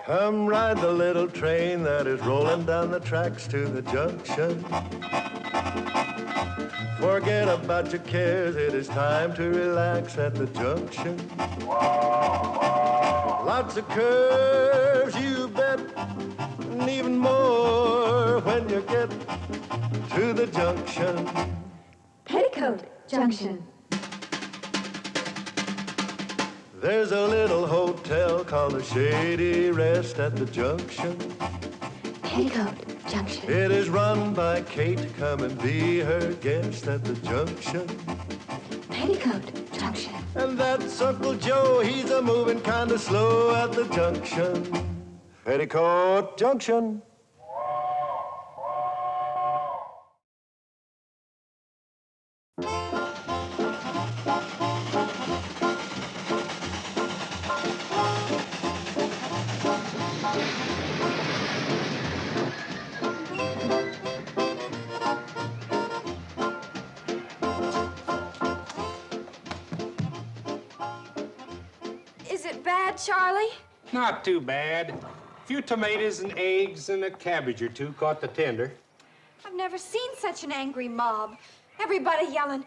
Come ride the little train that is rolling down the tracks to the junction. Forget about your cares, it is time to relax at the junction. Lots of curves, you bet, and even more when you get to the junction. Petticoat Junction. There's a little hotel called the Shady Rest at the junction. Petticoat Junction. It is run by Kate. Come and be her guest at the junction. Petticoat Junction. And that's Uncle Joe. He's a moving kind of slow at the junction. Petticoat Junction. Is it bad, Charlie? Not too bad. A few tomatoes and eggs and a cabbage or two caught the tender. I've never seen such an angry mob. Everybody yelling,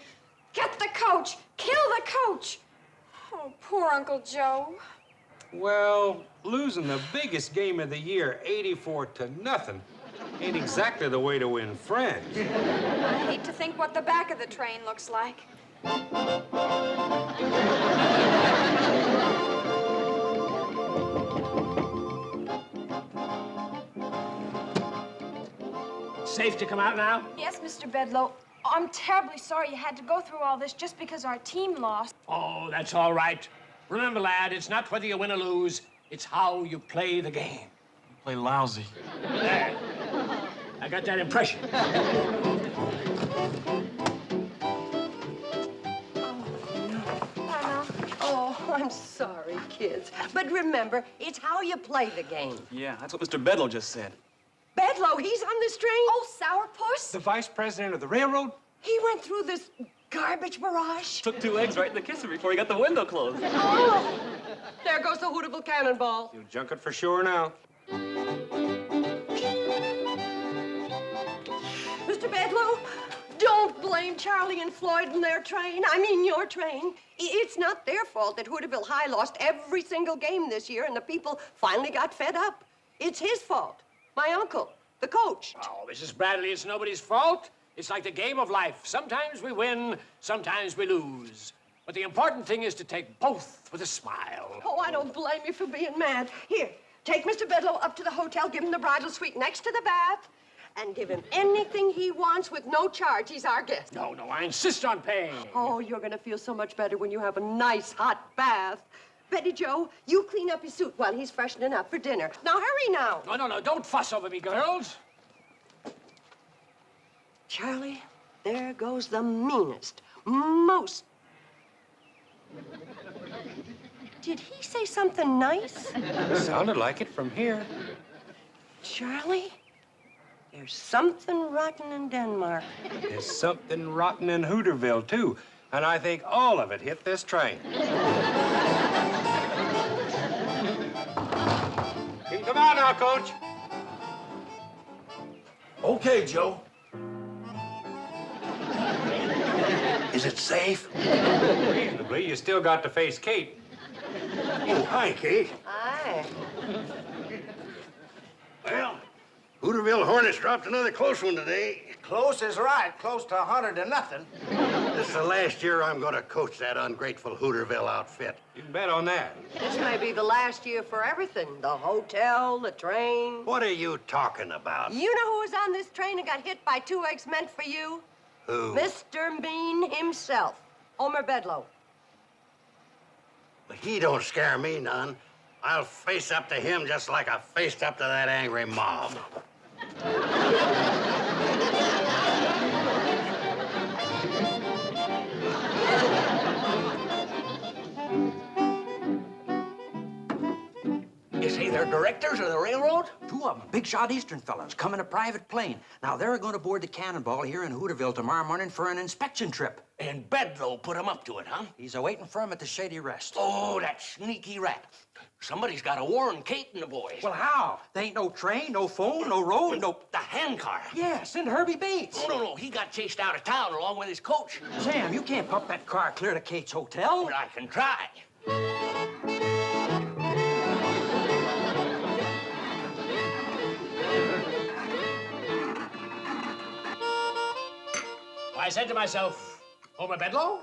"Get the coach! Kill the coach!" Oh, poor Uncle Joe. Well, losing the biggest game of the year, 84-0, ain't exactly the way to win friends. I hate to think what the back of the train looks like. Safe to come out now? Yes, Mr. Bedloe. I'm terribly sorry you had to go through all this just because our team lost. Oh, that's all right. Remember, lad, it's not whether you win or lose. It's how you play the game. You play lousy. There. I got that impression. Oh, I'm sorry, kids. But remember, it's how you play the game. Yeah, that's what Mr. BEDLOE just said. Bedloe, he's on this train. Oh, Sourpuss? The vice president of the railroad? He went through this garbage barrage. Took 2 eggs right in the kisser before he got the window closed. Oh, there goes the Hooterville cannonball. You'll junk it for sure now. Mr. Bedloe, don't blame Charlie and Floyd and their train. I mean your train. It's not their fault that Hooterville High lost every single game this year and the people finally got fed up. It's his fault. My uncle, the coach. Oh, Mrs. Bradley, it's nobody's fault. It's like the game of life. Sometimes we win, sometimes we lose. But the important thing is to take both with a smile. Oh, I don't blame you for being mad. Here, take Mr. Bedloe up to the hotel, give him the bridal suite next to the bath, and give him anything he wants with no charge. He's our guest. No, I insist on paying. Oh, you're gonna feel so much better when you have a nice hot bath. Betty Joe, you clean up his suit while he's freshening up for dinner. Now, hurry now. No, don't fuss over me, girls. Charlie, there goes the meanest, most... Did he say something nice? Sounded like it from here. Charlie, there's something rotten in Denmark. There's something rotten in Hooterville, too. And I think all of it hit this train. You can come out now, Coach. Okay, Joe. Is it safe? Reasonably, you still got to face Kate. Oh, hi, Kate. Aye. Well, Hooterville Hornets dropped another close one today. Close is right. Close to 100-0. This is the last year I'm going to coach that ungrateful Hooterville outfit. You can bet on that. This may be the last year for everything. The hotel, the train. What are you talking about? You know who was on this train and got hit by 2 eggs meant for you? Who? Mr. Mean himself, Homer Bedloe. But he don't scare me none. I'll face up to him just like I faced up to that angry mob. You say they're directors of the railroad? 2 of them, big shot Eastern fellas, come in a private plane. Now, they're going to board the Cannonball here in Hooterville tomorrow morning for an inspection trip. And Bedloe put him up to it, huh? He's awaiting for him at the Shady Rest. Oh, that sneaky rat. Somebody's got to warn Kate and the boys. Well, how? There ain't no train, no phone, no road, no... The handcar. Yeah, send Herbie Bates. Oh, no. He got chased out of town along with his coach. Sam, you can't pump that car clear to Kate's hotel. But I can try. I said to myself, Homer Bedloe,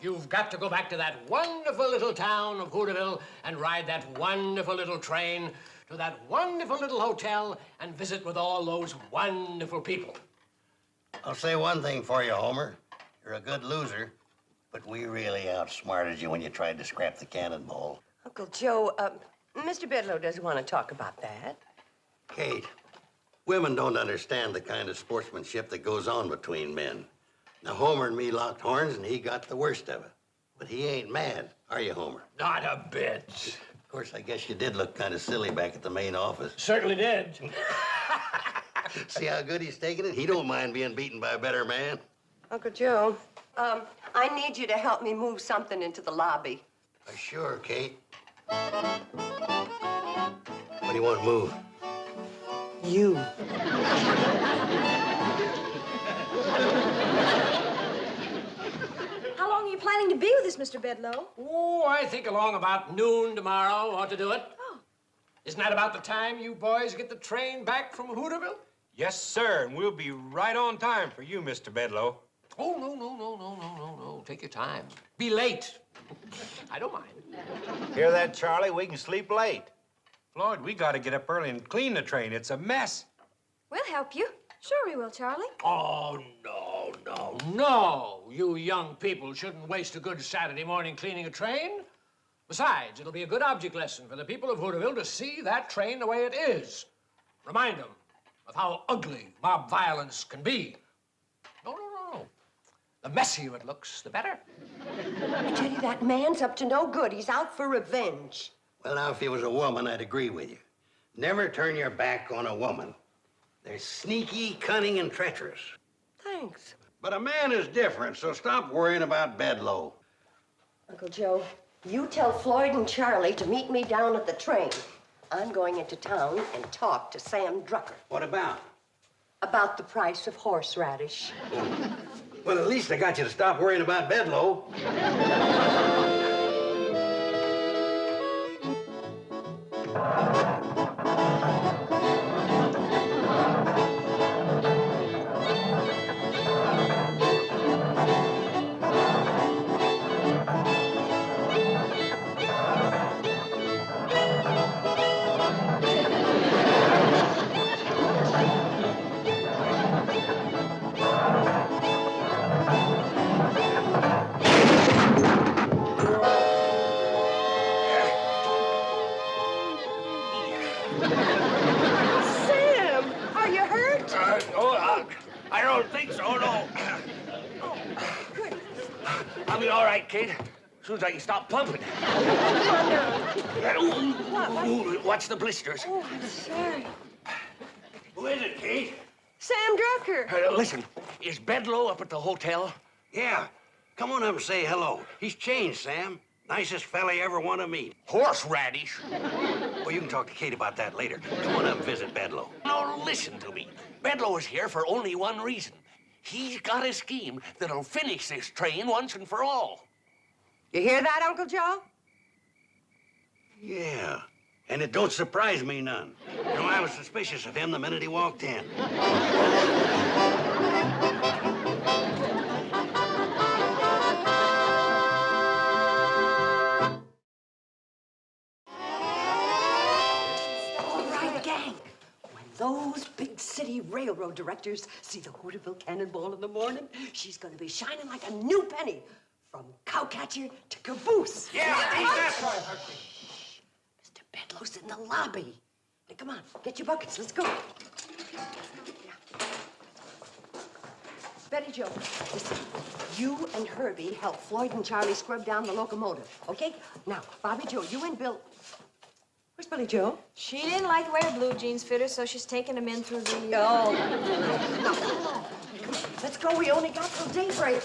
you've got to go back to that wonderful little town of Hooterville and ride that wonderful little train to that wonderful little hotel and visit with all those wonderful people. I'll say one thing for you, Homer. You're a good loser, but we really outsmarted you when you tried to scrap the cannonball. Uncle Joe, Mr. Bedloe doesn't want to talk about that. Kate, women don't understand the kind of sportsmanship that goes on between men. Now, Homer and me locked horns, and he got the worst of it. But he ain't mad, are you, Homer? Not a bit. Of course, I guess you did look kind of silly back at the main office. Certainly did. See how good he's taking it? He don't mind being beaten by a better man. Uncle Joe, I need you to help me move something into the lobby. Sure, Kate. What do you want to move? You. How long are you planning to be with us, Mr. Bedloe? Oh, I think along about noon tomorrow ought to do it. Oh. Isn't that about the time you boys get the train back from Hooterville? Yes, sir, and we'll be right on time for you, Mr. Bedloe. Oh, no. Take your time. Be late. I don't mind. Hear that, Charlie? We can sleep late. Floyd, we got to get up early and clean the train. It's a mess. We'll help you. Sure we will, Charlie. Oh, no. You young people shouldn't waste a good Saturday morning cleaning a train. Besides, it'll be a good object lesson for the people of Hooterville to see that train the way it is. Remind them of how ugly mob violence can be. No. The messier it looks, the better. I tell you, that man's up to no good. He's out for revenge. Well, now, if he was a woman, I'd agree with you. Never turn your back on a woman. They're sneaky, cunning, and treacherous. Thanks. But a man is different, so stop worrying about Bedloe. Uncle Joe, you tell Floyd and Charlie to meet me down at the train. I'm going into town and talk to Sam Drucker. What about? About the price of horseradish. Well, at least I got you to stop worrying about Bedloe. Sam, are you hurt? I don't think so, no. I'll be all right, Kate. As soon as I can stop pumping. Ooh, watch the blisters. Oh, I'm sorry. Who is it, Kate? Sam Drucker. Listen, is Bedloe up at the hotel? Yeah. Come on up and say hello. He's changed, Sam. Nicest fella you ever want to meet. Horseradish? Well, you can talk to Kate about that later. Come on up and visit Bedloe. No, listen to me. Bedloe is here for only one reason. He's got a scheme that'll finish this train once and for all. You hear that, Uncle Joe? Yeah. And it don't surprise me none. You know, I was suspicious of him the minute he walked in. Those big city railroad directors see the Hooterville Cannonball in the morning, she's gonna be shining like a new penny. From cowcatcher to caboose. Yeah, that's right. Mr. Bedloe's in the lobby. Now, come on, get your buckets, let's go. Yeah. Betty Jo, listen, you and Herbie help Floyd and Charlie scrub down the locomotive, okay? Now, Bobby Joe, you and Bill... Where's Billy Joe? She didn't like the way her blue jeans fit her, so she's taking them in through the... Oh. Now, come on. Let's go. We only got till daybreak.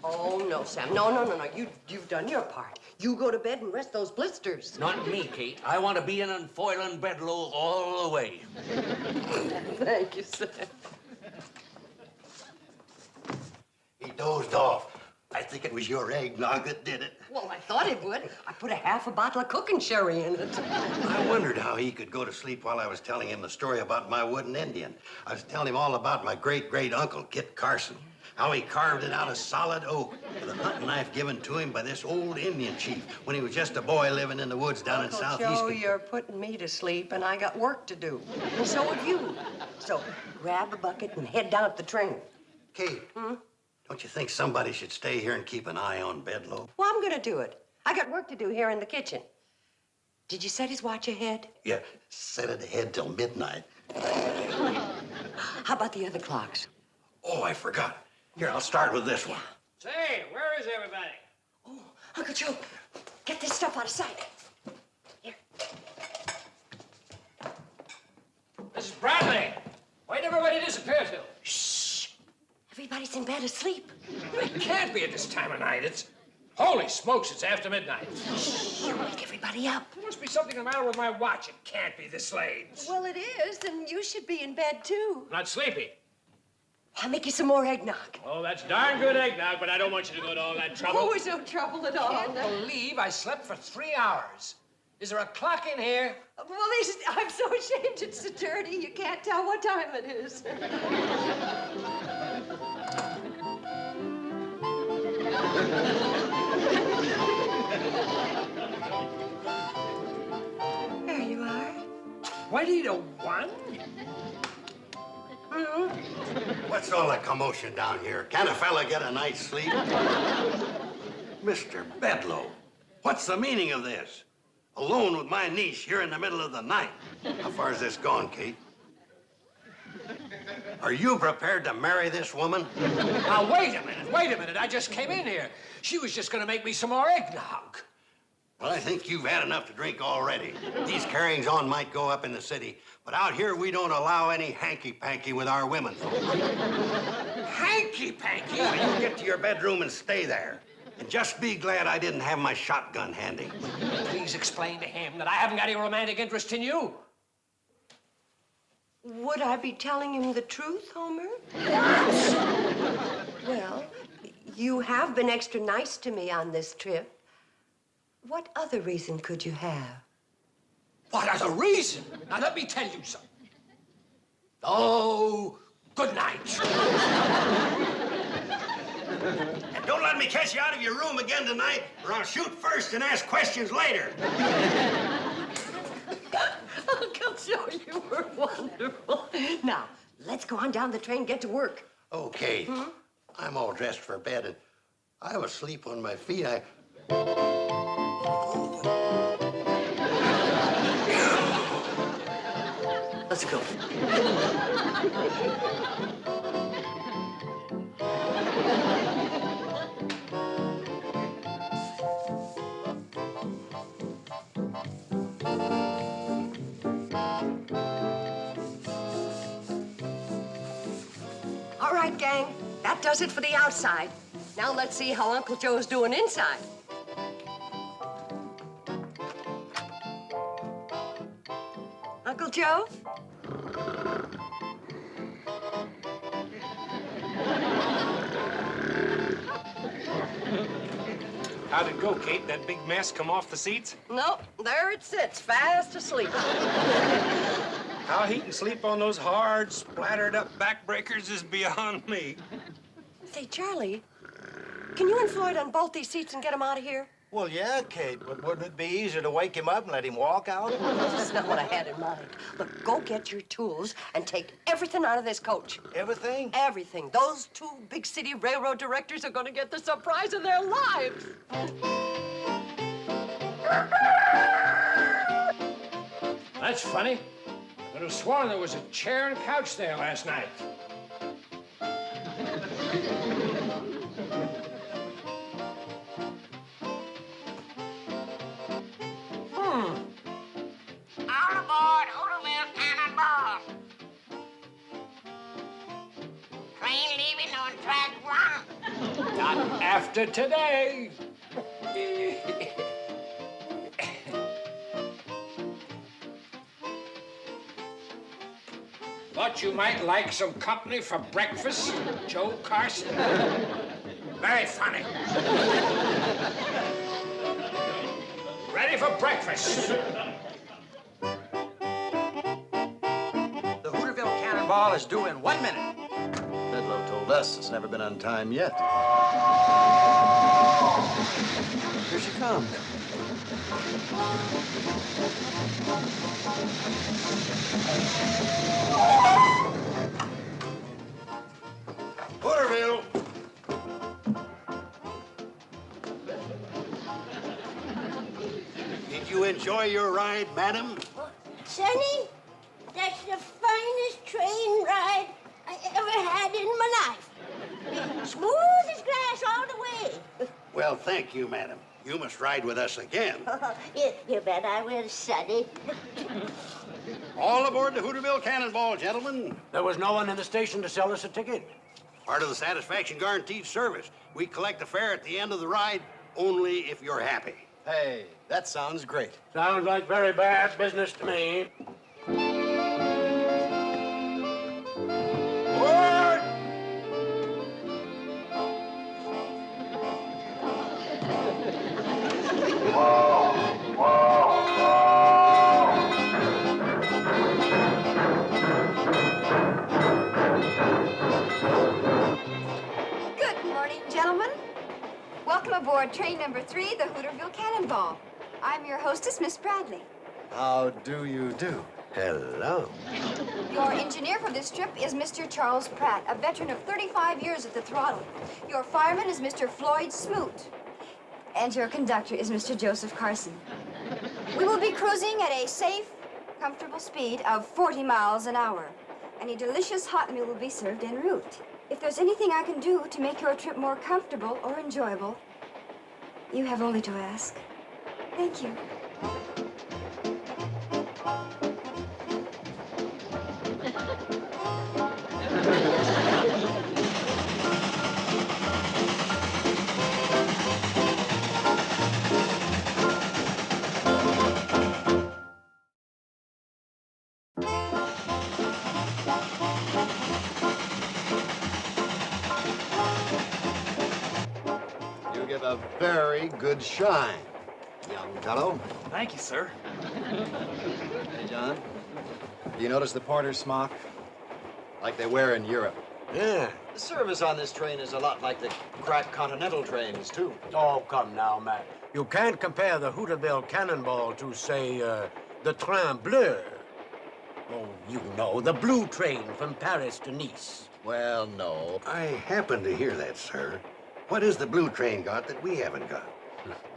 Oh, no, Sam. No. You've done your part. You go to bed and rest those blisters. Not me, Kate. I want to be in and foiling Bedloe all the way. Thank you, Sam. He dozed off. I think it was your eggnog that did it. Well, I thought it would. I put a half a bottle of cooking sherry in it. I wondered how he could go to sleep while I was telling him the story about my wooden Indian. I was telling him all about my great-great-uncle, Kit Carson, how he carved it out of solid oak with a hunting knife given to him by this old Indian chief when he was just a boy living in the woods down in southeast. Joe, you're putting me to sleep, and I got work to do. And so have you. So grab a bucket and head down the train. Kate, don't you think somebody should stay here and keep an eye on Bedloe? Well, I'm gonna do it. I got work to do here in the kitchen. Did you set his watch ahead? Yeah, set it ahead till midnight. How about the other clocks? Oh, I forgot. Here, I'll start with this one. Say, where is everybody? Oh, Uncle Joe, get this stuff out of sight. Here. Mrs. Bradley, where'd everybody disappear to? Shh. Everybody's in bed asleep. It can't be at this time of night. It's... Holy smokes, it's after midnight. Shh, you wake everybody up. There must be something the matter with my watch. It can't be this late. Well, it is, and you should be in bed, too. I'm not sleepy. I'll make you some more eggnog. Oh, that's darn good eggnog, but I don't want you to go to all that trouble. Oh, it's no trouble at all. I can't believe I slept for 3 hours. Is there a clock in here? Well, I'm so ashamed it's so dirty, you can't tell what time it is. There you are. 20 to 1? What's all the commotion down here? Can a fella get a night's sleep? Mr. Bedloe, what's the meaning of this? Alone with my niece here in the middle of the night. How far is this gone, Kate? Are you prepared to marry this woman? Now, wait a minute. I just came in here. She was just gonna make me some more eggnog. Well, I think you've had enough to drink already. These carryings-on might go up in the city, but out here we don't allow any hanky-panky with our women. Hanky-panky? Now, you get to your bedroom and stay there. And just be glad I didn't have my shotgun handy. Please explain to him that I haven't got any romantic interest in you. Would I be telling him the truth, Homer? Well, you have been extra nice to me on this trip. What other reason could you have? What other reason? Now, let me tell you something. Oh, good night. And don't let me catch you out of your room again tonight, or I'll shoot first and ask questions later. Uncle Joe, you were wonderful. Now, let's go on down the train and get to work. Okay. I'm all dressed for bed, and I was asleep on my feet. Let's go. All right, gang. That does it for the outside. Now let's see how Uncle Joe's doing inside. Uncle Joe? How'd it go, Kate? That big mess come off the seats? Nope, there it sits, fast asleep. How he can sleep on those hard, splattered up backbreakers is beyond me. Say, Charlie, can you and Floyd unbolt these seats and get them out of here? Well, yeah, Kate, but wouldn't it be easier to wake him up and let him walk out? That's not what I had in mind. Look, go get your tools and take everything out of this coach. Everything? Everything. Those two big city railroad directors are going to get the surprise of their lives. That's funny. I could have sworn there was a chair and couch there last night. All aboard Hooterville Cannonball. after today. Thought you might like some company for breakfast, Joe Carson? Very funny. Ready for breakfast. The Hooterville Cannonball is due in 1 minute. Bedloe told us it's never been on time yet. Here she comes. Hooterville! Did you enjoy your ride, madam? Sonny, that's the finest train ride I ever had in my life. Smooth as glass all the way. Well, thank you, madam. You must ride with us again. You bet I will, Sonny. All aboard the Hooterville Cannonball, gentlemen. There was no one in the station to sell us a ticket. Part of the satisfaction guaranteed service. We collect the fare at the end of the ride only if you're happy. Hey, that sounds great. Sounds like very bad business to me. Board! Good morning, gentlemen. Welcome aboard train number 3, the Hooterville Cannonball. I'm your hostess, Miss Bradley. How do you do? Hello. Your engineer for this trip is Mr. Charles Pratt, a veteran of 35 years at the throttle. Your fireman is Mr. Floyd Smoot. And your conductor is Mr. Joseph Carson. We will be cruising at a safe, comfortable speed of 40 miles an hour. And a delicious hot meal will be served en route. If there's anything I can do to make your trip more comfortable or enjoyable, you have only to ask. Thank you. You give a very good shine, young fellow. Thank you, sir. Hey, John. Do you notice the porter's smock? Like they wear in Europe. Yeah. The service on this train is a lot like the crack continental trains, too. Oh, come now, Matt. You can't compare the Hooterville Cannonball to, say, the Train Bleu. Oh, you know, the blue train from Paris to Nice. Well, no. I happen to hear that, sir. What has the blue train got that we haven't got?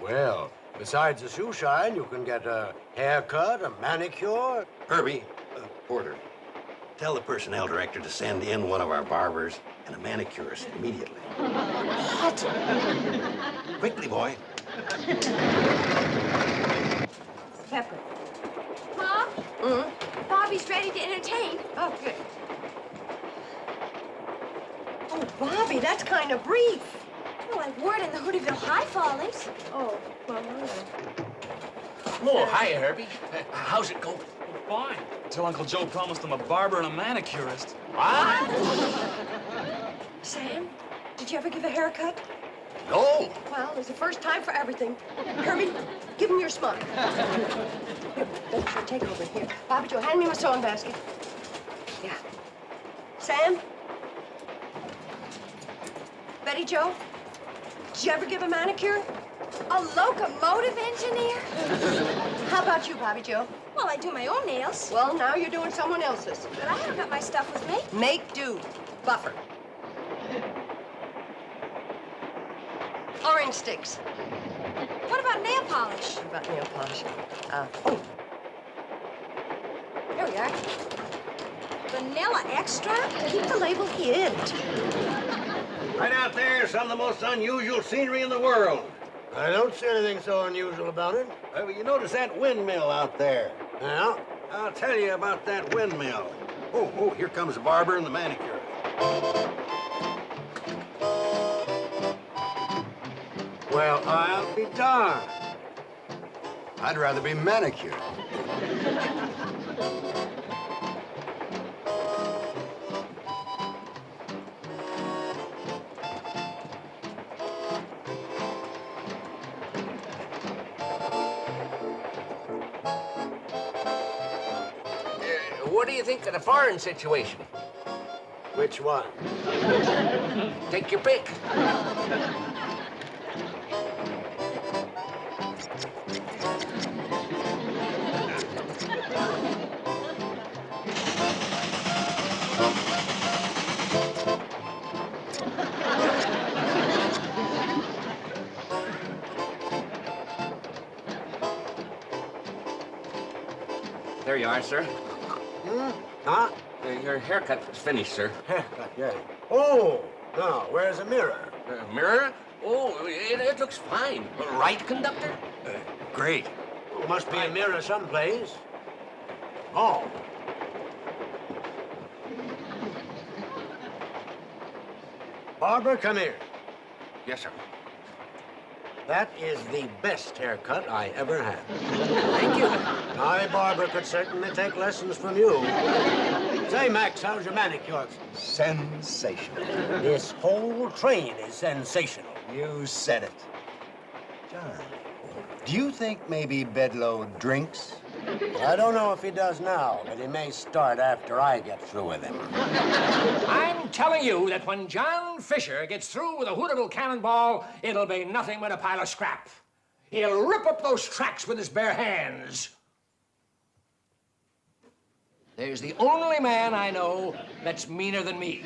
Well, besides the shoe shine, you can get a haircut, a manicure. Herbie, Porter, tell the personnel director to send in one of our barbers and a manicurist immediately. What? Quickly, boy. Pepper. Mom? Mm-hmm. Bobby's ready to entertain. Oh, good. Oh, Bobby, that's kind of brief. Well, I've word in the Hooterville High Follies. Oh, well, Oh, hi, Herbie. How's it going? Fine. Until Uncle Joe promised him a barber and a manicurist. What? Sam, did you ever give a haircut? No. Well, there's a first time for everything. Herbie, give him your smock. Here, that's your take over here. Bobby Joe, hand me my sewing basket. Yeah. Sam? Betty Joe? Did you ever give a manicure? A locomotive engineer? How about you, Bobby Joe? Well, I do my own nails. Well, now you're doing someone else's. But I haven't got my stuff with me. Make do. Buffer. Orange sticks. What about nail polish? What about nail polish? Oh. Here we are. Vanilla extract? Keep the label hid. Right out there is some of the most unusual scenery in the world. I don't see anything so unusual about it. Well, you notice that windmill out there? Yeah? I'll tell you about that windmill. Oh, here comes the barber and the manicure. Well, I'll be darned. I'd rather be manicured. What do you think of the foreign situation? Which one? Take your pick. There you are, sir. Huh? Your haircut is finished, sir. Haircut, yeah. Oh, now, where's the mirror? Mirror? Oh, it looks fine. Right, conductor? Great. Oh, must be a mirror someplace. Oh. Barbara, come here. Yes, sir. That is the best haircut I ever had. Thank you. I, Barbara, could certainly take lessons from you. Say, Max, how's your manicure? Sensational. This whole train is sensational. You said it. John, do you think maybe BEDLOE drinks? I don't know if he does now, but he may start after I get through with him. I'm telling you that when John Fisher gets through with a Hooterville cannonball, it'll be nothing but a pile of scrap. He'll rip up those tracks with his bare hands. There's the only man I know that's meaner than me.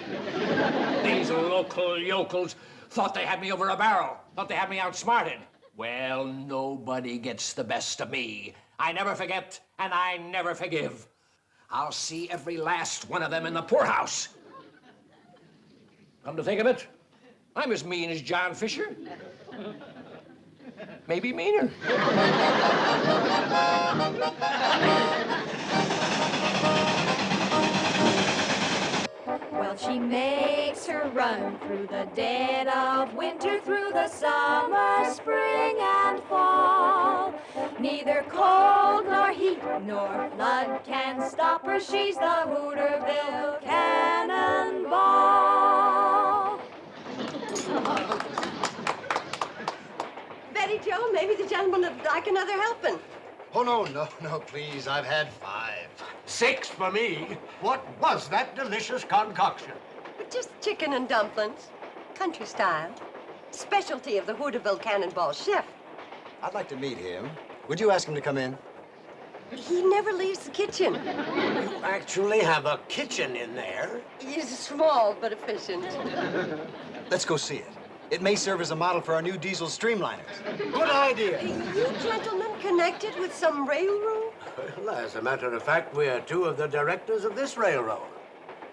These local yokels thought they had me over a barrel, thought they had me outsmarted. Well, nobody gets the best of me. I never forget, and I never forgive. I'll see every last one of them in the poorhouse. Come to think of it, I'm as mean as John Fisher. Maybe meaner. Well, she makes her run through the dead of winter, through the summer, spring, and fall. Neither cold nor heat nor flood can stop her. She's the Hooterville Cannonball. Betty Jo, maybe the gentleman would like another helping. Oh, no, please. I've had 5. 6 for me. What was that delicious concoction? But just chicken and dumplings, country style. Specialty of the Hooterville Cannonball chef. I'd like to meet him. Would you ask him to come in? He never leaves the kitchen. You actually have a kitchen in there? He's small but efficient. Let's go see it. It may serve as a model for our new diesel streamliners. Good idea. You gentlemen connected with some railroad? Well, as a matter of fact, we are 2 of the directors of this railroad.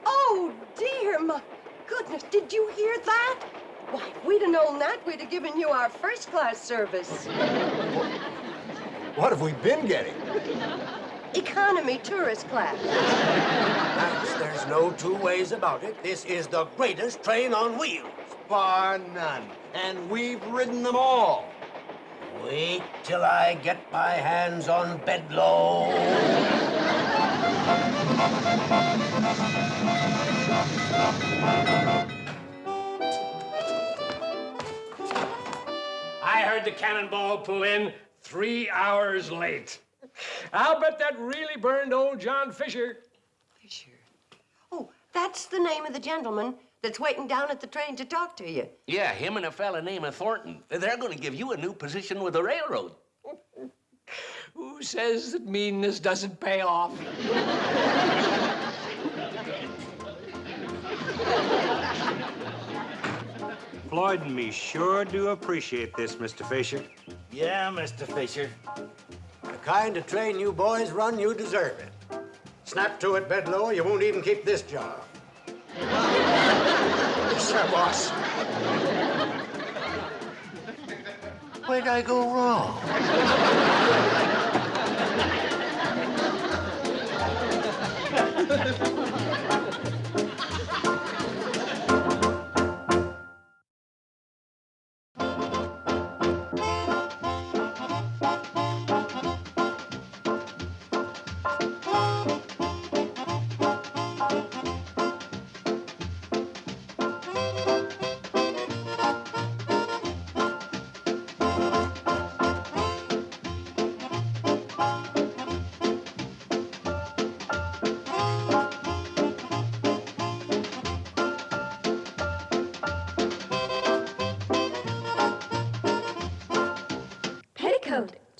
Oh, dear, my goodness, did you hear that? Why, if we'd have known that, we'd have given you our first-class service. What have we been getting? Economy tourist class. Max, there's no 2 ways about it. This is the greatest train on wheels. Bar none. And we've ridden them all. Wait till I get my hands on BEDLOE. I heard the cannonball pull in 3 hours late. I'll bet that really burned old John Fisher. Fisher. Oh, that's the name of the gentleman that's waiting down at the train to talk to you. Yeah, him and a fella named Thornton. They're going to give you a new position with the railroad. Who says that meanness doesn't pay off? Floyd and me sure do appreciate this, Mr. Fisher. Yeah, Mr. Fisher. The kind of train you boys run, you deserve it. Snap to it, BEDLOE, or you won't even keep this job. Sir, boss. Where'd I go wrong?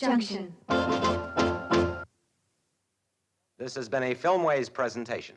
Junction. This has been a Filmways presentation.